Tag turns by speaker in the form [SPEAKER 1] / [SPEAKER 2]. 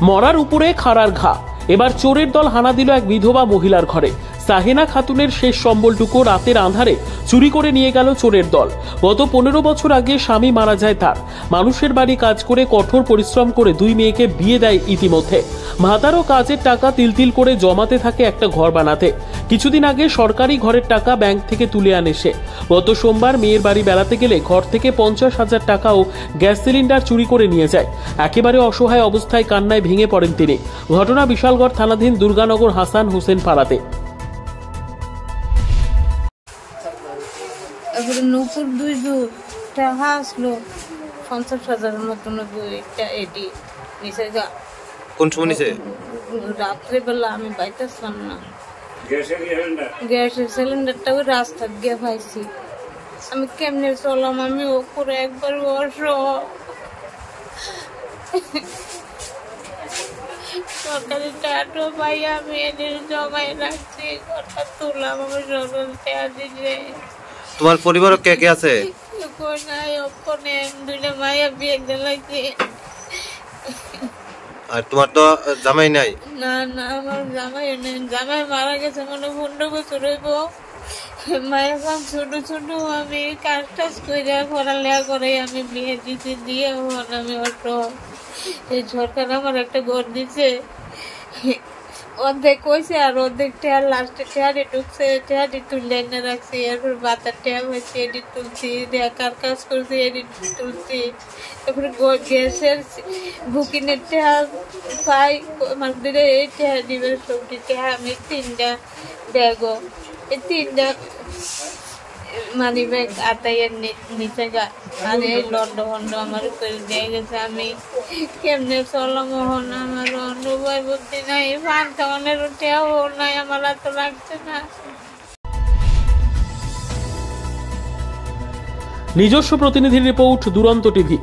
[SPEAKER 1] মরার উপরে খাড়ার ঘা। এবার চোরের দল হানা দিল এক বিধবা মহিলার ঘরে। সাহেনা খাতুনের শেষ সম্বলটুকু রাতের আঁধারে চুরি করে নিয়ে গেল চোরের দল। গত 15 বছর আগে স্বামী মারা যায় তার। মানুষের বাড়ি কাজ করে কঠোর পরিশ্রম করে 2 মেয়েকে বিয়ে দেয় ইতিমধ্যে। ভাতারও কাজের টাকা তিল করে জমাতে থাকে একটা ঘর বানাতে। কিছুদিন আগে সরকারি ঘরের টাকা ব্যাংক থেকে তুলে আনে সে। গত সোমবার মেয়ের বাড়ি বেড়াতে গেলে ঘর থেকে 50,000 টাকা ও গ্যাস সিলিন্ডার চুরি করে নিয়ে যায়। একেবারে অসহায় অবস্থায় কান্নায় ভেঙে পড়েন তিনি। ঘটনা বিশালগড় থানাধীন দুর্গানগর হাসান হোসেন পাড়াতে।
[SPEAKER 2] নূপুর 2 টাকা আসলো 50,000 মতন এটি নিচে।
[SPEAKER 3] কোন সময় নিচে?
[SPEAKER 2] রাত্রেবেলা আমি বাইতেছিলাম না, গ্যাসের সিলিন্ডারটা ওই রাস্তা দিয়ে পাইছি। আমি কেমনে চললাম, আমি ওপরে একবার সরকারি টাকাটা পাই আমি এদের জমাই রাখছি। ঘরটা তুললাম, আমার সরকার টাকা দিছে।
[SPEAKER 3] তোমার পরিবারে কে কে আছে?
[SPEAKER 2] দুইটা মাইয়া বিয়ে দিলাইছে।
[SPEAKER 3] আর তোমার তো জামাই নাই?
[SPEAKER 2] না না, আমার জামাই নেই, জামাই মারা গেছে মনে 15 বছর হইব। মায়ের কাম ছোট ছোট আমি কাজ টাজ করে পড়ালেখা করে আমি বিয়ে দিতে দিয়ে আমি অটো। এই সরকার আমার একটা ঘর দিছে, অর্ধেক কইছে আর অর্ধেক টেয়ার লাস্টে টেয়ারে ঢুকছে, টেয়ারি তুলে এনে রাখছি। এরপর বাতার টেয়ার হয়েছে এডিট তুলছি, দেখার কাজ করছি এডিট তুলছি। তারপরে গ্যাসের বুকিংয়ের টেয়ার পাই আমার দিলে এই টেয়ার দিবেন সবজি টেয়ার আমি 3টা ব্যাগও, এই 3টা মানি ব্যাগ আতাইয়ের নিচে গা। আর এই লন্ড ভন্ড আমার করে দিয়ে গেছে। আমি কেমনে চললাম হন, আমার অনুভব বুদ্ধি নাই, পান খাওয়ানোর টেয়াও নাই, আমার এত লাগছে না।
[SPEAKER 1] নিজস্ব প্রতিনিধির রিপোর্ট, দুরন্ত টিভি।